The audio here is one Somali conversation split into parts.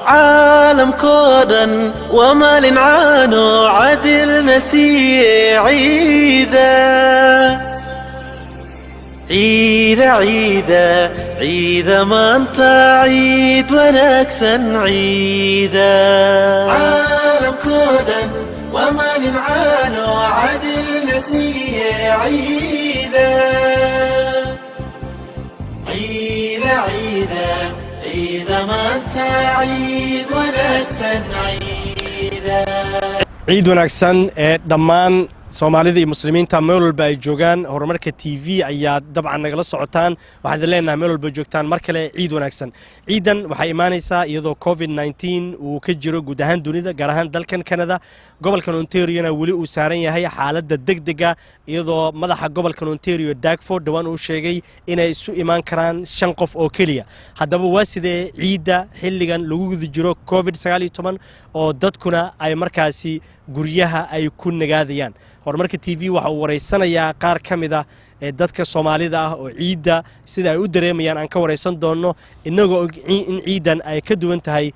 عالم كودا ومال عانو عدل نسي عيدا عيدا عيدا عيدا ما انت عيد ونكسا عيدا عالم كودا ومال عانو عدل نسي عيدا عيدا عيدا عيدا ما انت عيد ونكسا عيدا ciid wanaagsan ee dhammaan Soomaalida iyo muslimiinta meel walba ay joogaan horumarka TV ayaa dabcan nagala socotaan waxaan leenahay meel walba joogtaan mar kale ciid wanaagsan ciidan waxay imaanaysaa iyadoo COVID-19 uu ka jiro guud ahaan dunida gaar ahaan dalkan Canada gobolkan Ontario-na wali uu saaran yahay xaaladda degdega iyadoo madaxa gobolkan Ontario Dagford dhawaan uu sheegay inay isu imaan karaan 5 qof oo kaliya haddaba waa sidee ciida xilligan lagu guda jiro COVID-19 oo dadkuna ay markaasi guryaha ay ku nagaadayaan horumarka TV waxa uu wareysanayaa qaar ka mid ah ee dadka Soomaalida ah oo ciida sida ay u dareemayaan aan ka wareysan doono inagoo in ciidan ay ka duwan tahay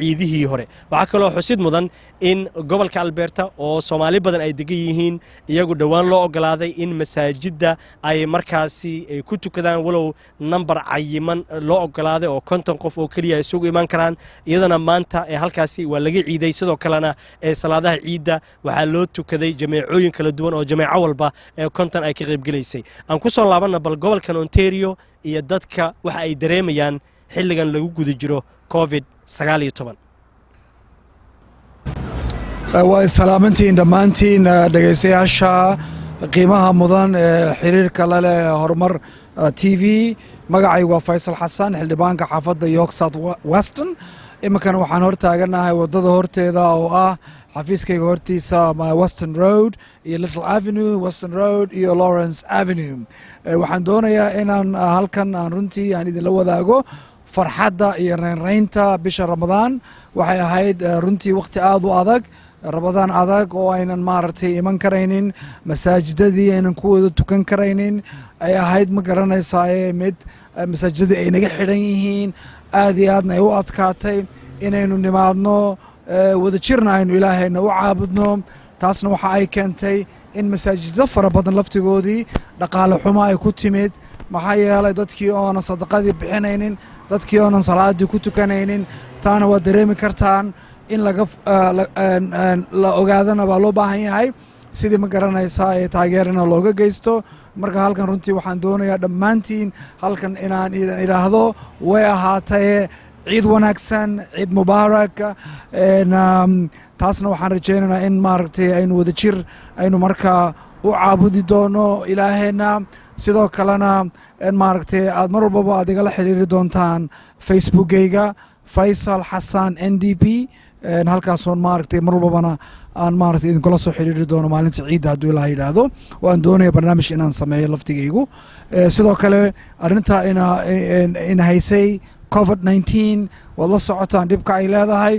ciidihii hore waxa kale oo xusid mudan in gobolka Alberta oo Soomaali badan ay degan yihiin iyagu dhawaan loo ogolaaday in masaajidda ay markaasi ay ku tukadaan walow number cayiman loo ogolaaday oo 50 qof oo kaliya ay isugu iman karaan iyadana maanta ee halkaasi waa laga ciiday sidoo kalena ee salaadaha ciida waxa loo tukaday jameecooyin kala duwan oo jameeco walba ee 50 ay ka qayb galeysay aan ku soo laabana bal gobolkan Ontario iyo dadka waxa ay dareemayaan xilligan lagu guda jiro COVID-19 waa salaamantiin dhammaantiin dhageystayaasha qiimaha mudan ee xiriirka la leh horumar TV magacaygu waa Faysal Xasan xildhibaanka xaafadda York South Western imakan waxaan hor taaganahay wadada horteeda oo ah xafiiskayga hortiisa Western Road iyo Little Avenue Western Road iyo Lawrence Avenue waxaan doonayaa inaan halkan aan runtii aan idinla wadaago farxadda iyo reynreynta bisha Ramadaan waxay ahayd runtii waqti aad u adag Ramadaan adag oo aynan maartay iman karaynin masaajidadii aynan ku wada tukan karaynin ay ahayd ma garanaysaa mid masaajidada ay naga xidhan yihiin aad iyo aadna ay u adkaatay inaynu nimaadno wada jirna aynu ilaahayna u caabudno taasna waxa ay keentay in masaajidda fara badan laftigoodii dhaqaale xumo ay ku timid maxaa yeelay dadkii oonan sadaqadii bixinaynin dadkii oonan salaadii ku tukanaynin taana waa dareemi kartaan in la ogaadana baa loo baahan yahay sidii ma garanaysaa ee taageerana looga geysto marka halkan runtii waxaan doonayaa dhammaantiin halkan inaan idhaahdo way ahaatee ciid wanaagsan ciid mubaarak taasna waxaan rajaynaynaa in maaragtay aynu wada jir aynu markaa u caabudi doono ilaahayna sidoo kalena maaragtay aad mar walbaba aad igala xiriiri doontaan facebookgayga Faysal Xasan NDP halkaasoon maaragtay mar walbana aan maaragtay idinkula soo xiriiri doono maalinta ciidda hadduu ilaaha yidhaahdo waan doonaya barnaamij inaan sameeyo laftigaygu sidoo kale arrinta ina haysay COVID-19 waad la socotaan dhibka ay leedahay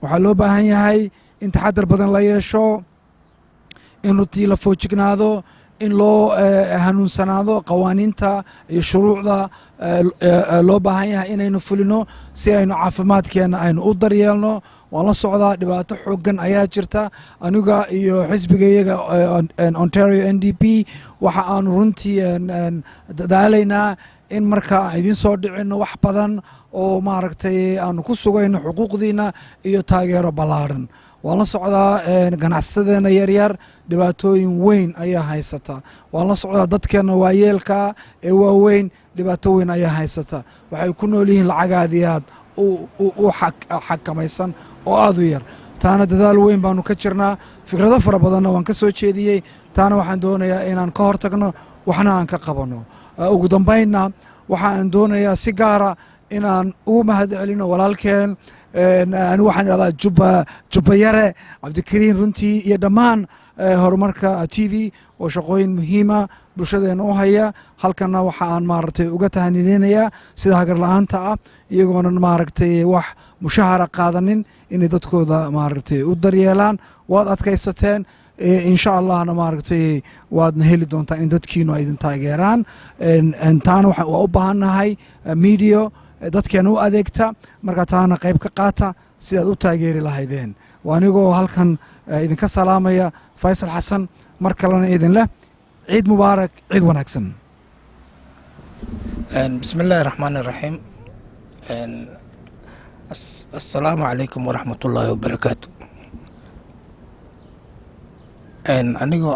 waxaa loo baahan yahay in taxadar badan la yeesho in runtii la foojignaado in loo hanuunsanaado qawaaniinta iyo shuruucda loo baahan yahay inaynu fulino si aynu caafimaadkeena aynu u daryeelno waan la socdaa dhibaato xooggan ayaa jirta aniga iyo xisbigayaga Ontario NDP waxa aanu runtii dadaalaynaa in marka aan idin soo dhicino wax badan oo maaragtay aanu ku sugayno xuquuqdiina iyo taageero ballaaran waan la socdaa ganacsadeena yaryar dhibaatooyin weyn ayaa haysata waan la socdaa dadkeena waayeelka ee waaweyn dhibaato weyn ayaa haysata waxay ku nool yihiin lacag aad iyo aad u xakamaysan oo aad u yar taana dadaal weyn baanu ka jirnaa fikrado fara badanna waan ka soo jeediyey taana waxaan doonayaa inaan ka hortagno waxna aan ka qabanno ugu dambaynna waxaan doonayaa si gaara inaan ugu mahad celino walaalkeen anigu waxaan idhahdaa jubbayare cabdikariin runtii iyo dhammaan horumarka TV oo shaqooyin muhiima bulshadeena u haya halkana waxa aan maaragtay uga tahaninayaa sida hagar la'aanta ah iyagoona maaragtay wax mushahara qaadanin inay dadkooda maaragtay u daryeelaan waad adkaysateen insha allahna maaragtay waadna heli doontaan in dadkiinu ay idin taageeraan taana waa u baahannahay media dadkeena u adeegta marka taana qayb ka qaata sidaad u taageeri lahaydeen waa anigoo halkan idinka salaamaya faysal xasan mar kalena idin leh ciid mubaarak ciid wanaagsan بسم الله الرحمن الرحيم السلام عليكم ورحمة الله وبركاته anigoo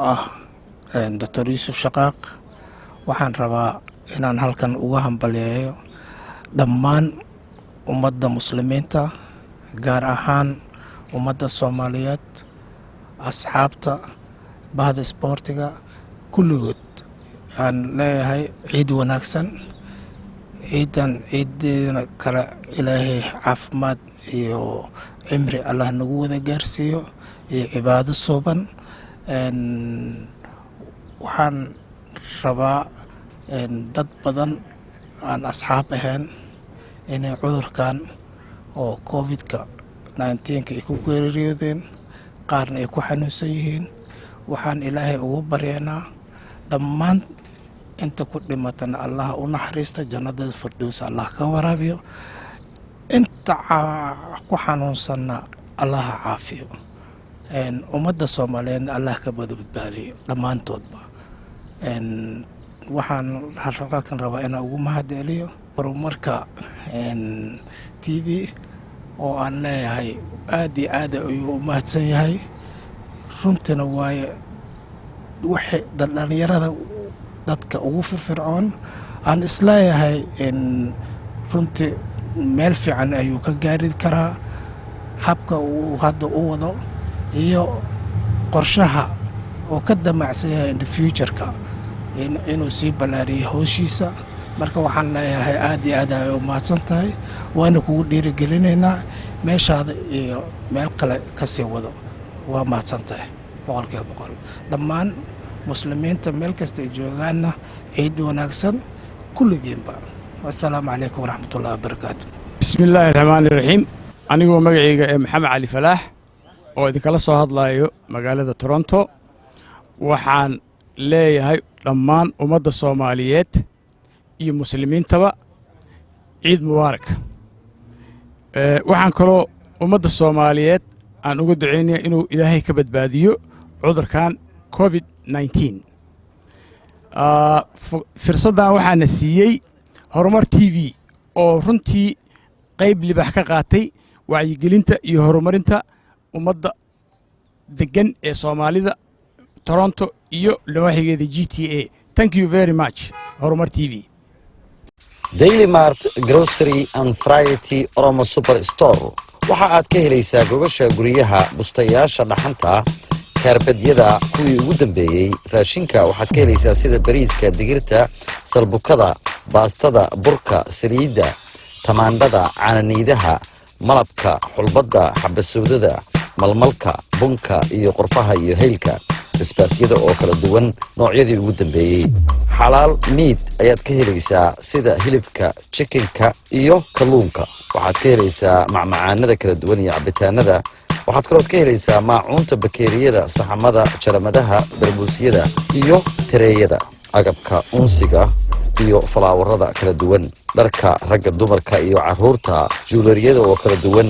Dr. Yuusuf Shaqaaq waxaan rabaa inaan halkan uga hambaliyeeyo dhammaan ummadda muslimiinta gaar ahaan ummadda Soomaaliyeed asxaabta bahda isboortiga kulligood aan leeyahay ciid wanaagsan ciidan ciideena kale ilaahay caafimaad iyo cimri Allah nagu wada gaarsiiyo iyo cibaado suuban waxaan rabaa dad badan aan asxaab ahayn inay cudurkan oo covid-ka 19 ay ku geeriyoodeen qaarna ay ku xanuunsan yihiin waxaan ilaahay ugu baryaynaa dhammaan inta ku dhimatana Allah u naxariista jannada firdaws Allah ka waraabiyo inta ku xanuunsanna Allah caafiyo ummadda Soomaaliyeed Allah ka badbaadiyo dhammaantoodba waxaan halkan rabaa inaan ugu mahadceliyo horumarka TV oo aan leeyahay aad iyo aad ayuu u mahadsan yahay runtina waaye waxay dhalinyarada dadka ugu firfircoon aan isleeyahay runtii meel fiican ayuu ka gaari karaa habka uu hadda u wado iyo qorshaha oo ka damacsan yahay in the future-ka inuu sii balaariyo howshiisa marka waxaan leeyahay aad iyo aad ay u mahadsan tahay waana kugu dhiirigelinaynaa meeshaada iyo meel kale ka sii wado waa mahadsan tahay boqolkiiba boqol dhammaan muslimiinta meel kasta ay joogaanna ciid wanaagsan kulligiinba wassalaamu calaykum waraxmatullahi wabarakaatu بسم الله الرحمن الرحيم anigoo magacayga maxamed cali falaax oo idinkala soo hadlayo magaalada Toronto waxaan leeyahay dhammaan ummadda Soomaaliyeed iyo muslimiintaba ciid mubaarak waxaan kaloo ummadda Soomaaliyeed aan uga duceynayaa inuu ilaahay ka badbaadiyo cudurkan covid-19 fursaddan waxaana siiyey horumar TV oo runtii qayb libax ka qaatay wacyigelinta iyo horumarinta ummadda degan ee Soomaalida Toronto iyo lawaaxigeeda GTA. Thank you very much horumar TV. Daily Mart Grocery and Variety Oromo Superstore waxa aad ka helaysaa gogasha guryaha bustayaasha dhaxanta kaarbadyada kuwii ugu dambeeyay raashinka waxaad ka helaysaa sida bariiska digirta salbukada baastada burka saliidda tamaandhada caananiidaha malabka xulbadda xabasuudada malmalka bunka iyo qorfaha iyo heylka isbaasyada oo kala duwan noocyadii ugu dambeeyay xalaal meat ayaad ka helaysaa sida hilibka chickenka iyo kalluunka waxaad ka helaysaa macmacaanada kala duwan iyo cabitaanada waxaad kaloo ka helaysaa maacuunta bakeeriyada saxamada jaramadaha darbuusyada iyo tareeyada agabka unsiga iyo falaawarada kala duwan dharka ragga dumarka iyo caruurta juulariyada oo kala duwan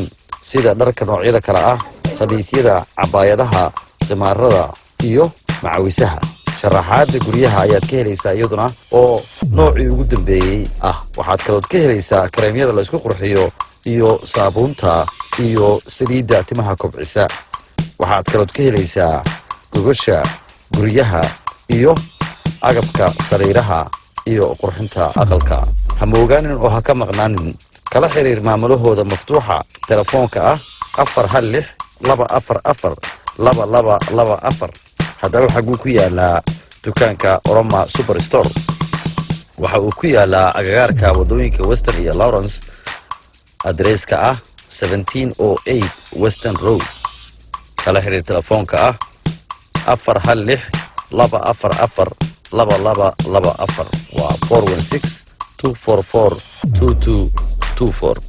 sida dharka noocyada kala ah khamiisyada cabaayadaha qimaarada iyo macawisaha sharaxaadda guryaha ayaad ka helaysaa iyaduna oo noocii ugu dambeeyey ah waxaad kaloo ka helaysaa kareemyada la isku qurxiyo iyo saabuunta iyo saliidda timaha kobcisa waxaad kaloo ka helaysaa gogasha guryaha iyo agabka sariiraha iyo qurxinta aqalka ha moogaanin oo ha ka maqnaanin kala xiriir maamulahooda maftuuxa telefoonka ah 416 244 2224 haddaba xaguu ku yaalaa dukaanka Oroma Superstore waxa uu ku yaalaa agagaarka wadooyinka Western iyo Lawrence adreeska ah 1708 Western Road kala xiriir telefoonka ah 416 244 2224 waa 416 244 2224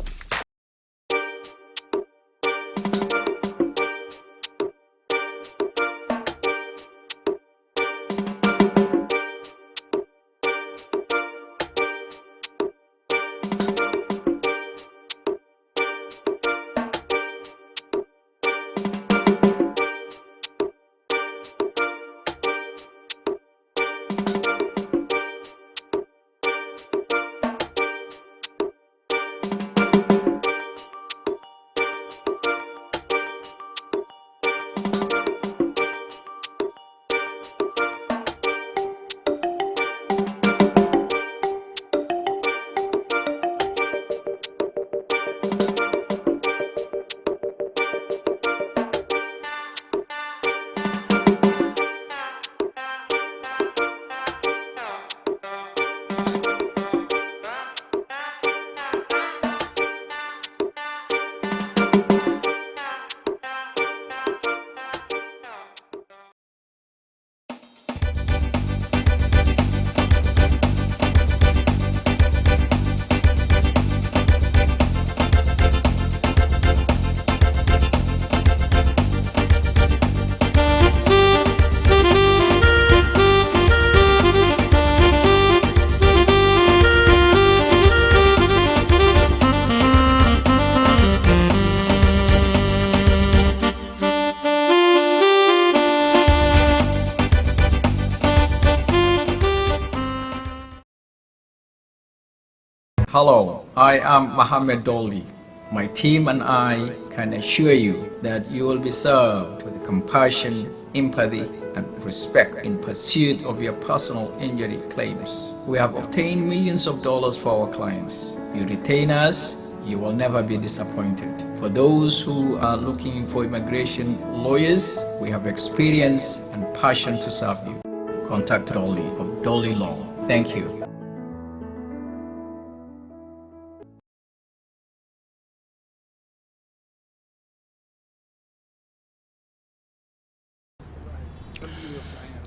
Hello, I am Mohammed Dolly. My team and I can assure you that you will be served with compassion, empathy, and respect in pursuit of your personal injury claims. We have obtained millions of dollars for our clients. You retain us, you will never be disappointed. For those who are looking for immigration lawyers, we have experience and passion to serve you. Contact Dolly of Dolly Law. Thank you.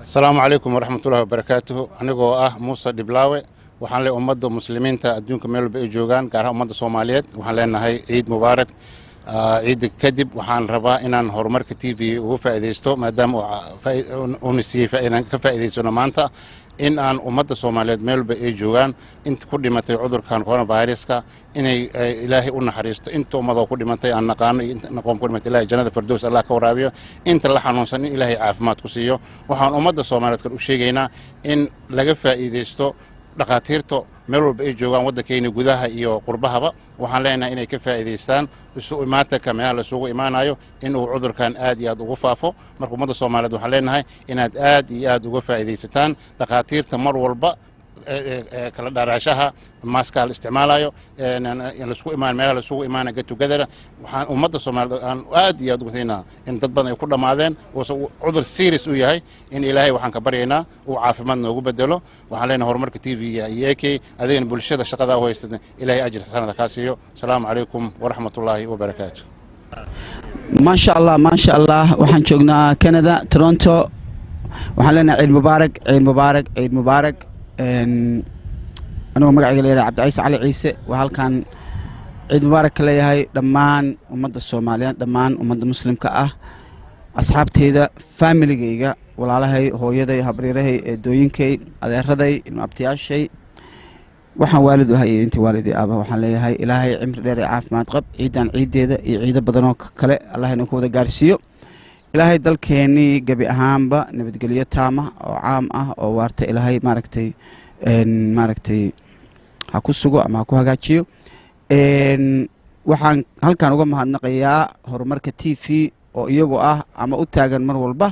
السلام عليكم ورحمة الله وبركاته. أنا موسى دبلاوي waxaan leeyahay ummadda muslimiinta adduunka meel walba ay joogaan gaar ahaan ummadda Soomaaliyeed waxaan leenahay ciid mubaarak ciid kadib waxaan rabaa inaan horumarka TV ugu faa'iideysto maadaama uu nasiifay inaan ka faa'iideysano maanta in aan ummadda Soomaaliyeed meel walba ay joogaan inta ku dhimatay cudurkan coronavirus-ka inay ilaahay u naxariisto inta ummada ku dhimatay aan naqaano inta naqoon ku dhimatay ilaahay jannada firdaws Allah ka waraabiyo inta la xanuunsan in ilaahay caafimaad ku siiyo waxaan ummadda Soomaaliyeed u sheegaynaa in laga faa'iideysto dhaqaatiirta meel walba ay joogaan waddankeena gudaha iyo qurbahaba waxaan leenahay inay ka faa'iideystaan isu imaadka meel la isugu imaanayo in uu cudurkan aad iyo aad ugu faafo marka ummadda Soomaaliyeed waxaan leenahay inaad aad iyo aad uga faa'iideysataan dhaqaatiirta mar walba kala dharaashaha maaska la isticmaalayo la isku imaan meel la isugu imaana get together waxaan ummadda Soomaaliyeed aan aad iyo aad ugu taynaa in dad badan ay ku dhamaadeen oo cudur serious u yahay in ilaahay waxaan ka baryaynaa uu caafimaad noogu bedelo waxaan leenahay horumarka TV iyo AK adeegna bulshada shaqada u haysata ilaahay ajir sanada ka siiyo salaamu calaykum waraxmatullaahi wabarakaatuh ما شاء الله waxaan joognaa Canada Toronto waxaan leenahay ciid mubaarak ciid mubaarak ciid mubaarak أنا مقعد لي عبد العزيز علي عيسى وهالكان عيد مبارك ليهاي دمان ومد الصوماليين دمان ومد مسلم كأه أصحاب تيدا فاميلي جيجا ولا هاي هو يدي هبريره دوين كي هذا ردي إنه أبتياش شيء وحن والد وهاي أنت والدي أبا وحن ليهاي إلهي عمر ديري عاف ما تقب عيدان عيد ده عيد بدنوك كله الله ينكو ذا جارسيو إلهي دل كيني جبي أهم با نبت قلية تامة أو عام أو وارت إلهي ماركتي hakusugo ama ku hagaajiyo waxaan halkan uga mahadnaqayaa horumarka TV oo iyagu ah ama u taagan mar walba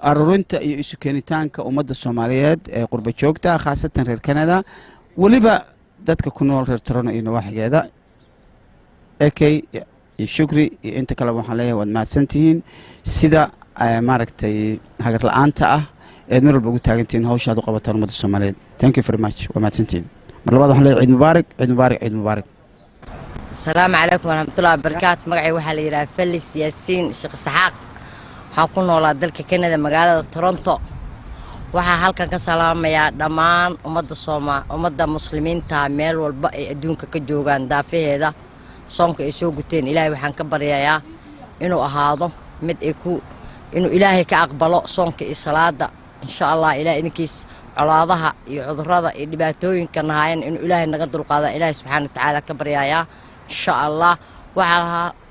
aruurinta iyo isu keenitaanka ummadda Soomaaliyeed ee qurba joogta khaasatan reer Canada waliba dadka ku nool reer Toronto iyo nawaaxigeeda iyo shukri iyo inta kale waxaan leeyahay waad mahadsantihiin sida maaragtay hagar la'aanta ah ee mar walba ugu taagantiin hawshaad u qabataan ummadda Soomaaliyeed thank you very much waa mahadsantihiin مرلباد waxaan leeyahay ciid mubaarak ciid mubaarak ciid mubaarak السلام عليكم ورحمة الله وبركاته مقعي waxaa la yiraahdaa Felis Yaasiin Sheekh Saxaaq waxaan ku noolaa dalka Canada magaalada Toronto waxaa halkan ka salaamayaa dhammaan ummadda muslimiinta meel walba ay adduunka ka joogaan daafaheeda soonka ay soo guteen ilaahay waxaan ka baryayaa inuu ahaado mid inuu ilaahay ka aqbalo soonka iyo salaada insha Allah ilaahay idinkiis colaadaha iyo cudurrada iyo dhibaatooyinka nahayn inuu ilaahay naga dulqaado ilaahay subxaanahu wa ta'aala ka baryayaa insha Allah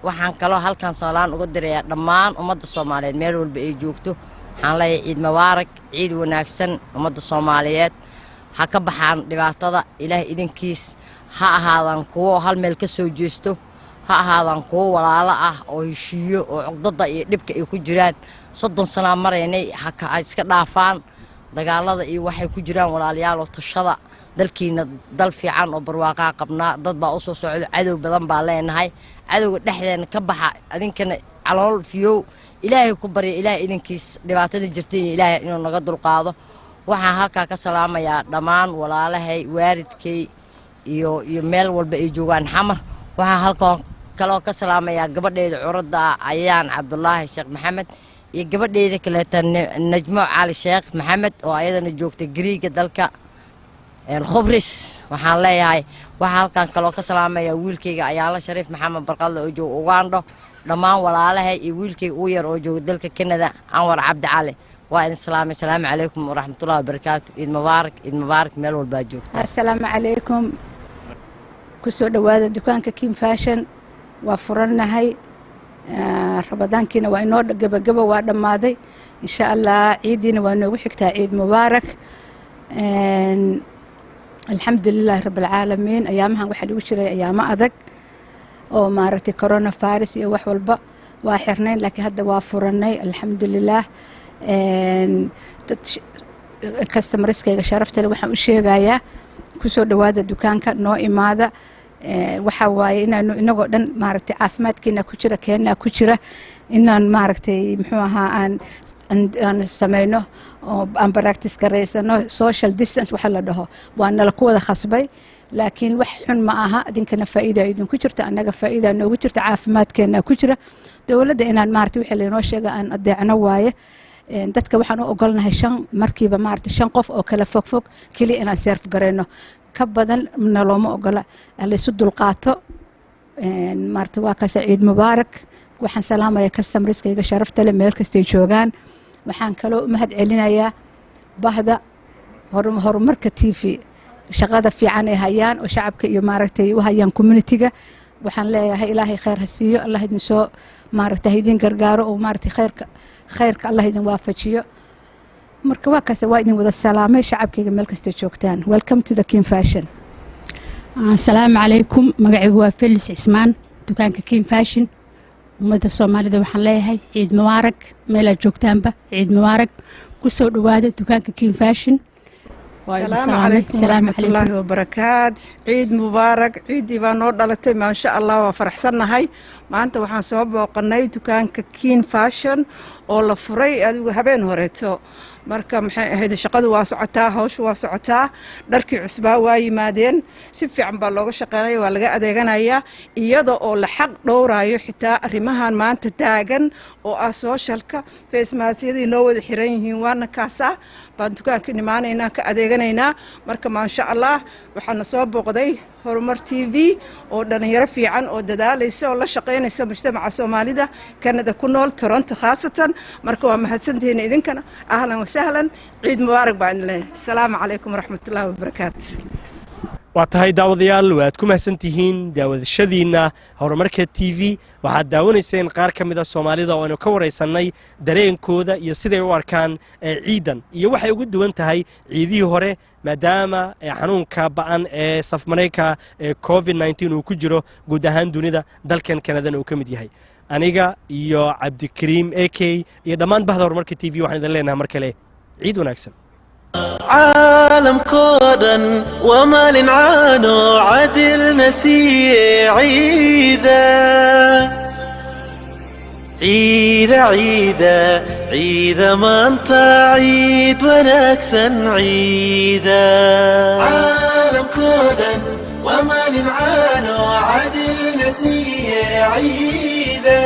waxaan kaloo halkan salaan uga dirayaa dhammaan ummadda Soomaaliyeed meel walba ay joogto waxaan leeyahay ciid mubaarak ciid wanaagsan ummadda Soomaaliyeed ha ka baxaan dhibaatada ilaahay idinkiis ha ahaadaan kuwo hal meel ka soo jeesto ha ahaadaan kuwo walaalo ah oo heshiiyo oo cugdada iyo dhibka ay ku jiraan 30 sano maraynay ha iska dhaafaan dagaalada iyo waxay ku jiraan walaalayaal oo tushada dalkiina dal fiican oo barwaaqo qabnaa dad baa u soo socdo cadow badan baa leenahay cadowga dhexdeena ka baxa adinkana calool fiyow ilaahay ku barya ilaahay idinkiis dhibaatada jirtay ilaahay inuu naga dulqaado waxaan halka ka salaamayaa dhammaan walaalahay waaridkay iyo meel walba ay joogaan xamar waxaan halkan kaloo ka salaamayaa gabadheeda curada ayaan Cabdullaahi Sheekh Maxamed iyo gabadheeda kale Najmo Ali Sheekh Maxamed oo ayadana joogtay Greega dalka Khobris waxaan leeyahay waxa halkan kaloo ka salaamaya wiilkayga Ayaala Shariif Maxamed Barqadle oo jooga Uganda dhammaan walaalahay iyo wiilkayga u yar oo jooga dalka Canada Anwar Cabdi Cali waa idin salaamay salaamu calaykum waraxmatullaahi wabarakaatu ciid mubaarak meel walba joogta assalaamu calaykum ku soo dhawaada dukaanka Kim Fashion waa furanahay rabadaankiina waa inoo gabagaba waa dhammaaday insha Allah ciidiina waa noogu xigtaa ciid mubaarak alxamdu lilaahi rabbi alcaalamiin ayaamahan waxaa lagu jiray ayaamo adag oo maaragtay corona virus iyo wax walba waa xirnayn laakiin hadda waa furannay alxamdu lilaah dad customerskayga sharaftale waxaan u sheegayaa kusoo dhawaada dukaanka noo imaada waxaa waaye inaanu inagoo dhan maaragtay caafimaadkeena ku jira keenaa ku jira inaan maaragtay muxuu ahaa aan sameyno oo aan practice garaysano social distance waxa la dhaho waa nala ku wada khasbay laakiin wax xun ma aha idinkana faa'iida idinku jirta annaga faa'iida noogu jirta caafimaadkeena ku jira dowladda inaan maaragtay wixii laynoo sheega aan adeecno waaye dadka waxaan u ogolnahay 5 markiiba maaragtay 5 qof oo kala fogfog kaliya inaan serve garayno ka badan nalooma ogola laysu dulqaato maaragtay waa kaas ciid mubaarak waxaan salaamayaa customerskayga sharafta leh meel kastay joogaan waxaan kaloo mahad celinayaa bahda horumarka TV shaqada fiican ay hayaan oo shacabka iyo maaragtay u hayaan community-ga waxaan leeyahay ilaahay khayr ha siiyo allah idin soo maaragtay idin gargaaro oo maaragtay khayrka allah idin waafajiyo marka waa kaas waa idin wada salaamay shacabkayga meel kasta joogtaan welcome to the King Fashion assalaamu calaykum magacaygu waa Felis Cismaan dukaanka King Fashion ummadda Soomaalida waxaan leeyahay ciid mubaarak meel aad joogtaanba ciid mubaarak ku soo dhawaada dukaanka King Fashion السلام عليكم ورحمة الله وبركاته عيد مبارك عيدي بانو دلتي ما شاء الله وفرحسنا هاي ما أنت وحن صوب وقنيت كان كين فاشن أو لفري هبين هريتو marka maxay ahayd shaqadu waa socotaa hawshu waa socotaa dharkii cusbaa waa yimaadeen si fiican baa looga shaqeynaya waa laga adeeganayaa iyada oo la xaq dhowrayo xitaa arrimahan maanta taagan oo ah socialka face mask-yadii noo wada xiran yihiin waana kaasa baan dukaanka nimaanaynaa ka adeeganaynaa marka maasha Allah waxaana soo booqday horumar TV oo dhalinyaro fiican oo dadaalaysa oo la shaqeynaysa mujtamaca Soomaalida Canada ku nool Toronto khaasatan marka waa mahadsantihiin idinkana ahlan wa sahlan ciid mubaarak baan leeyahay assalaamu calaykum waraxmatullaahi wabarakaatu waa tahay daawadayaal waad ku mahadsantihiin daawadashadiina horumarka TV waxaad daawanayseen qaar ka mid ah Soomaalida oo aynu ka wareysanay dareenkooda iyo siday u arkaan ciidan iyo waxay ugu duwan tahay ciidii hore maadaama xanuunka ba'an ee safmareyka COVID-19 uu ku jiro guud ahaan dunida dalkan Canada uu ka mid yahay aniga iyo Cabdikariim AK iyo dhammaan bahda horumarka TV waxaan idin leenahay mar kale ciid wanaagsan عالم كودا ومال عانو عدل نسي عيدا عيدا عيدا عيدا ما انت عيد ونكسا عيدا عالم كودا ومال عانو عدل نسي عيدا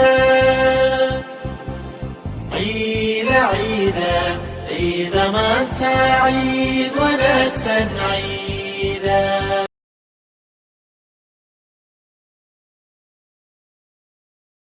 عيدا عيدا عيدا ما انت عيد ونكسا عيدا